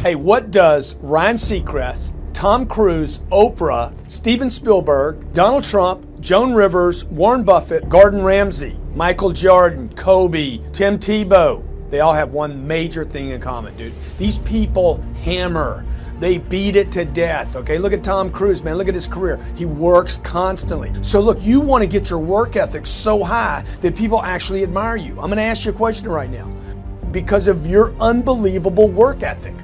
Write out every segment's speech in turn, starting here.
Hey, what does Ryan Seacrest, Tom Cruise, Oprah, Steven Spielberg, Donald Trump, Joan Rivers, Warren Buffett, Gordon Ramsay, Michael Jordan, Kobe, Tim Tebow, they all have one major thing in common, dude. These people hammer. They beat it to death, okay? Look at Tom Cruise, man. Look at his career. He works constantly. So look, you want to get your work ethic so high that people actually admire you. I'm going to ask you a question right now. Because of your unbelievable work ethic.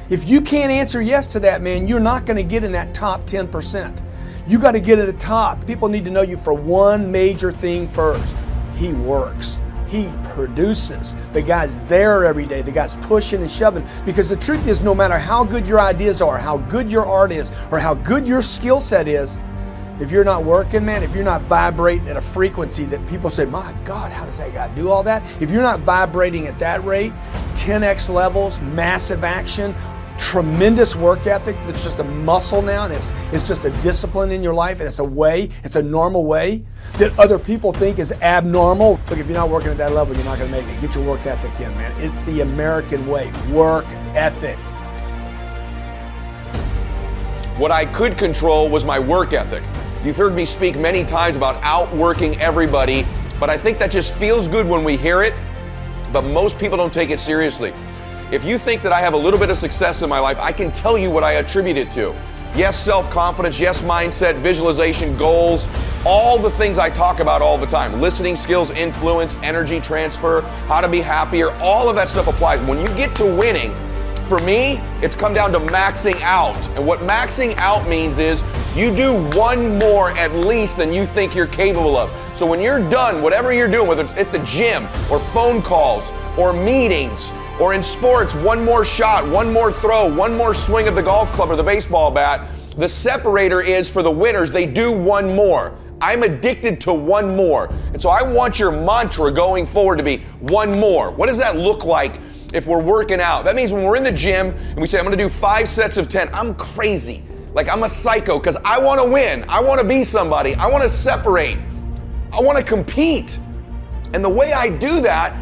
If you can't answer yes to that, man, you're not going to get in that top 10%. You got to get at the top. People need to know you for one major thing first. He works. He produces. The guy's there every day. The guy's pushing and shoving. Because the truth is, no matter how good your ideas are, how good your art is, or how good your skill set is, if you're not working, man, if you're not vibrating at a frequency that people say, my God, how does that guy do all that? If you're not vibrating at that rate, 10x levels, massive action, tremendous work ethic that's just a muscle now, and it's just a discipline in your life, and it's a way, it's a normal way that other people think is abnormal. Look, if you're not working at that level, you're not going to make it. Get your work ethic in, man. It's the American way. Work ethic. What I could control was my work ethic. You've heard me speak many times about outworking everybody, but I think that just feels good when we hear it, but most people don't take it seriously. If you think that I have a little bit of success in my life, I can tell you what I attribute it to. Yes, self-confidence, yes, mindset, visualization, goals, all the things I talk about all the time. Listening skills, influence, energy transfer, how to be happier, all of that stuff applies. When you get to winning, for me, it's come down to maxing out. And what maxing out means is you do one more at least than you think you're capable of. So when you're done, whatever you're doing, whether it's at the gym or phone calls or meetings or in sports, one more shot, one more throw, one more swing of the golf club or the baseball bat, the separator is for the winners, they do one more. I'm addicted to one more. And so I want your mantra going forward to be one more. What does that look like if we're working out? That means when we're in the gym and we say, I'm gonna do 5 sets of 10, I'm crazy. Like I'm a psycho because I wanna win. I wanna be somebody. I wanna separate. I wanna compete. And the way I do that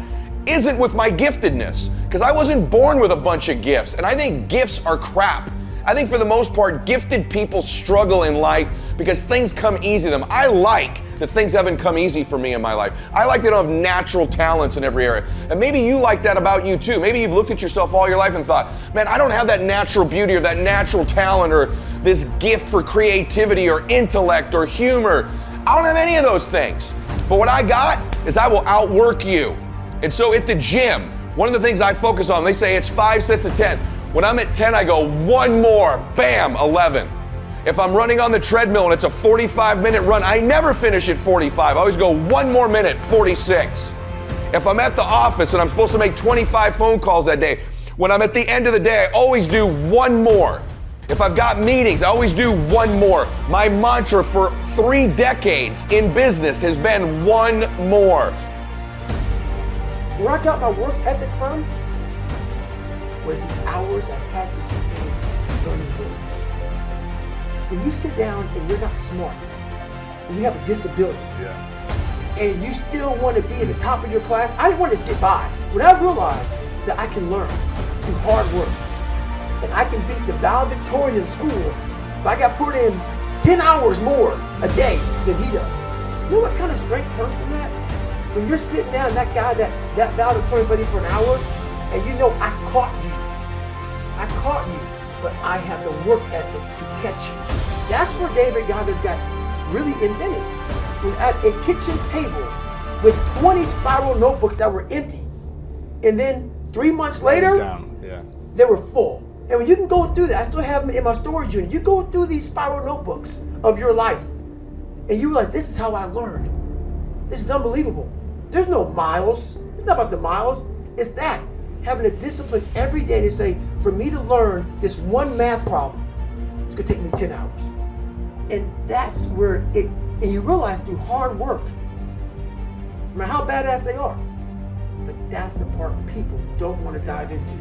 isn't with my giftedness, because I wasn't born with a bunch of gifts, and I think gifts are crap. I think for the most part, gifted people struggle in life because things come easy to them. I like that things haven't come easy for me in my life. I like that I don't have natural talents in every area. And maybe you like that about you too. Maybe you've looked at yourself all your life and thought, man, I don't have that natural beauty or that natural talent or this gift for creativity or intellect or humor. I don't have any of those things. But what I got is I will outwork you. And so at the gym, one of the things I focus on, they say it's 5 sets of 10. When I'm at 10, I go one more, bam, 11. If I'm running on the treadmill and it's a 45-minute run, I never finish at 45. I always go one more minute, 46. If I'm at the office and I'm supposed to make 25 phone calls that day, when I'm at the end of the day, I always do one more. If I've got meetings, I always do one more. My mantra for 3 decades in business has been one more. Where I got my work ethic from was the hours I had to spend learning this. When you sit down and you're not smart, and you have a disability, and you still want to be at the top of your class, I didn't want to just get by. When I realized that I can learn through hard work, and I can beat the valedictorian in school, but I got put in 10 hours more a day than he does. You know what kind of strength comes from that? When you're sitting down and that guy, that valedictorian studied for an hour, and you know I caught you, but I have the work ethic to catch you. That's where David Goggins got really invented, was at a kitchen table with 20 spiral notebooks that were empty. And then 3 months later, they were full. And when you can go through that, I still have them in my storage unit. You go through these spiral notebooks of your life, and you realize this is how I learned. This is unbelievable. There's no miles. It's not about the miles. It's that. Having a discipline every day to say, for me to learn this one math problem, it's gonna take me 10 hours. And that's where and you realize through hard work, no matter how badass they are, but that's the part people don't want to dive into.